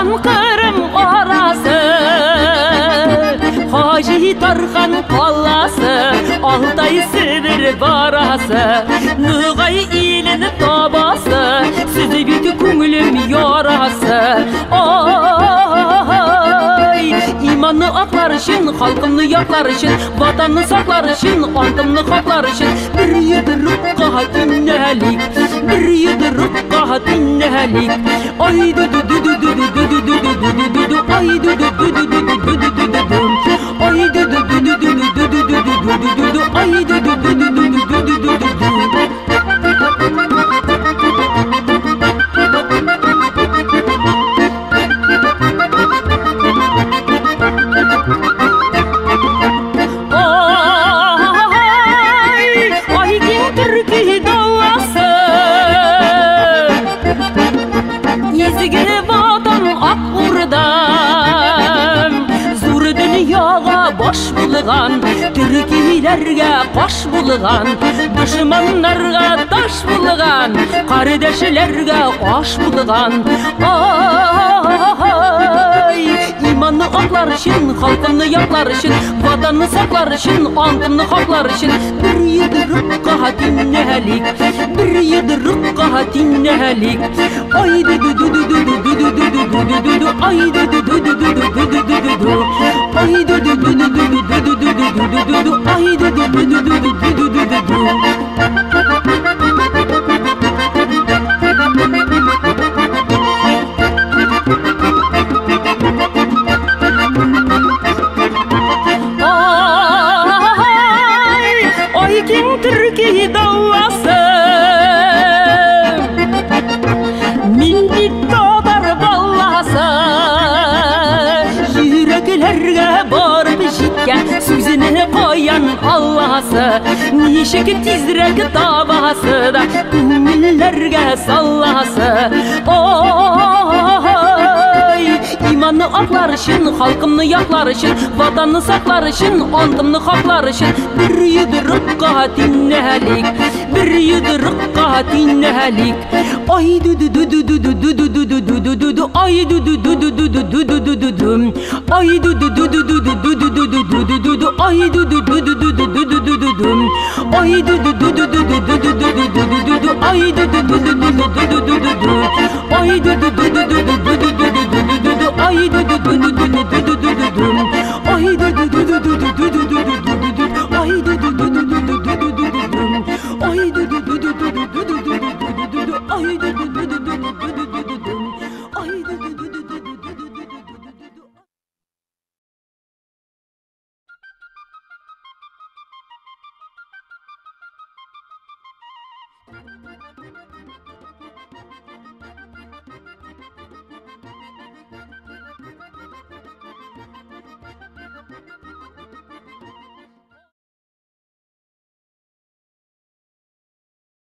Afgan Kırım orası, Hacı Tarhan Kallası, Altay Sibir barası, Nıgay ilini tabası, Sizi büyük kungülüm yorası. Ay, imanı aklar için, halkımını yaklar için, vatanını saklar için, antımını haklar için, bir yıdırık dinlelik, bir yıdırık dinlelik. Ay du du du du du du du du du du du, ay du du du du du du du du du, ay du du du du du du du du du du, ay du du du du du du du du du. Boş bulgan, Türkilerge koş bulgan, düşmanlarga taş bulgan, kardeşlerge hoş bulgan. Ay, imanı aklar için, halkını yaklar için, vatanını saklar için, antını haklar için, bir yıdırık dinlelik, bir yıdırık dinlelik. Ay du du du du du du du du du du, ay du du du du du du du du, ay du du du du du du du du du, ay du du du du du du du du. Ay kim Türkiye davası, millet kadar ballasa, yüreklerge barıp jitken sözüne koyan Allah'sı, nişek tizrek davası da ümillerge sallası. Ay, imanı aklar için, halkımını yaklar için, vatanını saklar için, antımını haklar için, bir yıdırık dinlelik, bir yıdırık dinlelik. Ay du du du du du du du du du du du du, ay du du du du du du du du du du, ay du du du du du du du du du du du, ay du du du du du du du du du du, ay du du du du du du du du du du, ay du du du du du du du du du, ay du du du du du du du du du, ay du du du du du du du du, ay du du du du du du du du, ay du du du du du du du, ay du du du du du du du, ay du du du du du du du, ay du du du du du du.